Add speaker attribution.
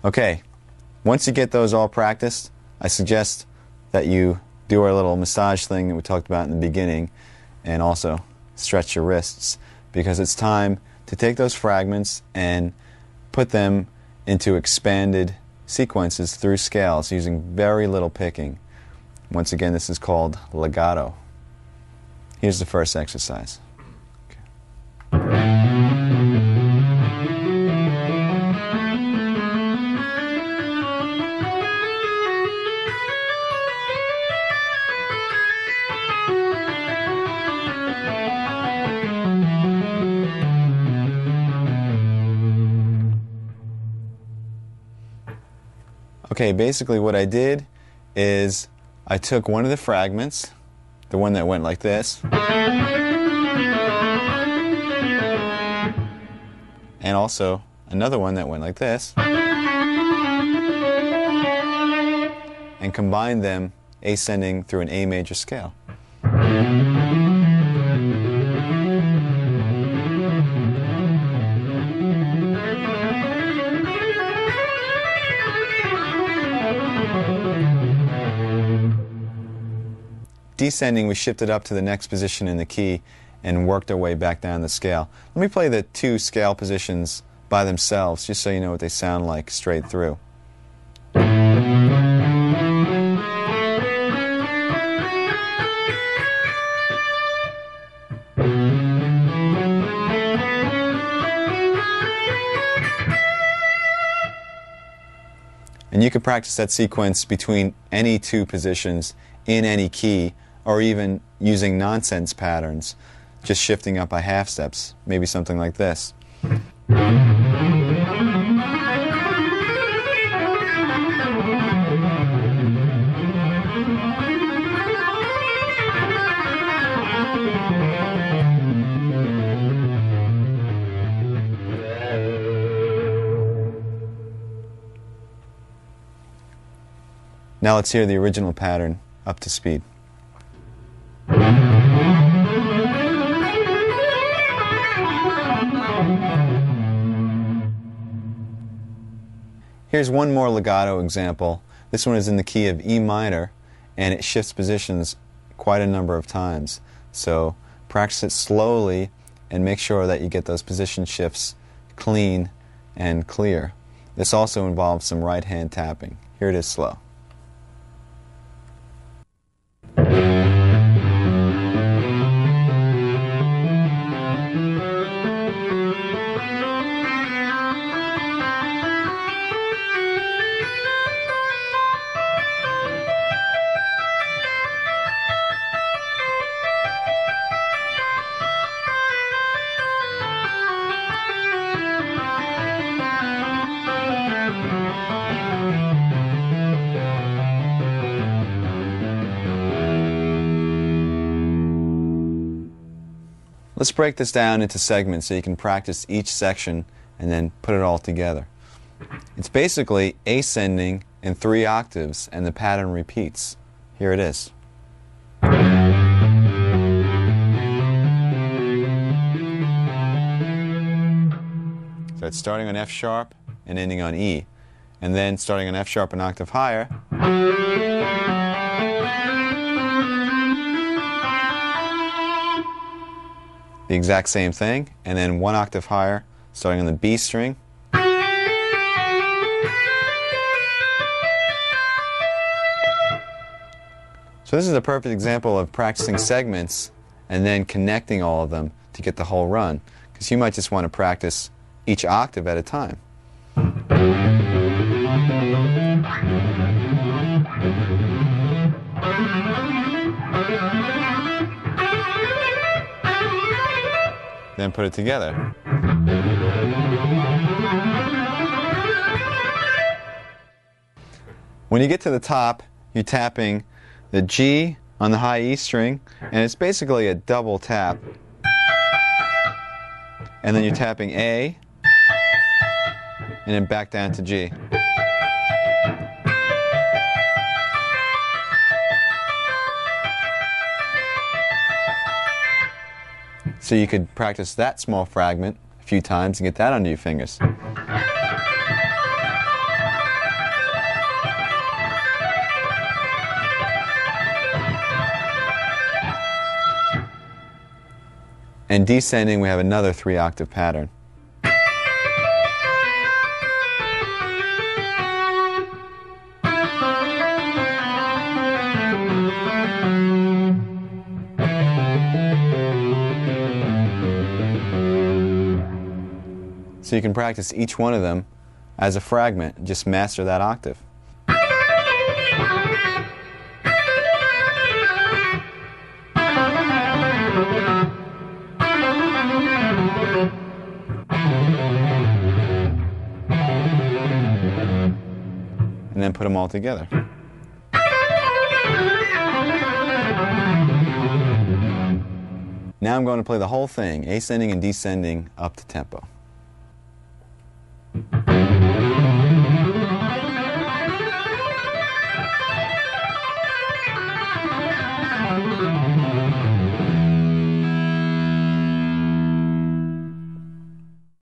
Speaker 1: Okay, once you get those all practiced, I suggest that you do our little massage thing that we talked about in the beginning, and also stretch your wrists, because it's time to take those fragments and put them into expanded sequences through scales using very little picking. Once again, this is called legato. Here's the first exercise. Okay, basically what I did is I took one of the fragments, the one that went like this, and also another one that went like this, and combined them ascending through an A major scale. Descending, we shifted up to the next position in the key and worked our way back down the scale. Let me play the two scale positions by themselves, just so you know what they sound like straight through. And you can practice that sequence between any two positions in any key, or even using nonsense patterns, just shifting up by half steps, maybe something like this. Now let's hear the original pattern up to speed. Here's one more legato example. This one is in the key of E minor, and it shifts positions quite a number of times. So practice it slowly and make sure that you get those position shifts clean and clear. This also involves some right hand tapping. Here it is slow. Let's break this down into segments so you can practice each section and then put it all together. It's basically ascending in 3 octaves, and the pattern repeats. Here it is. So it's starting on F sharp and ending on E, and then starting on F sharp an octave higher, the exact same thing, and then 1 octave higher, starting on the B string. So this is a perfect example of practicing segments and then connecting all of them to get the whole run, because you might just want to practice each octave at a time. Then put it together. When you get to the top, you're tapping the G on the high E string, and it's basically a double tap. And then you're tapping A, and then back down to G. So you could practice that small fragment a few times and get that under your fingers. And descending, we have another 3-octave pattern. So you can practice each one of them as a fragment. Just master that octave. And then put them all together. Now I'm going to play the whole thing, ascending and descending up to tempo.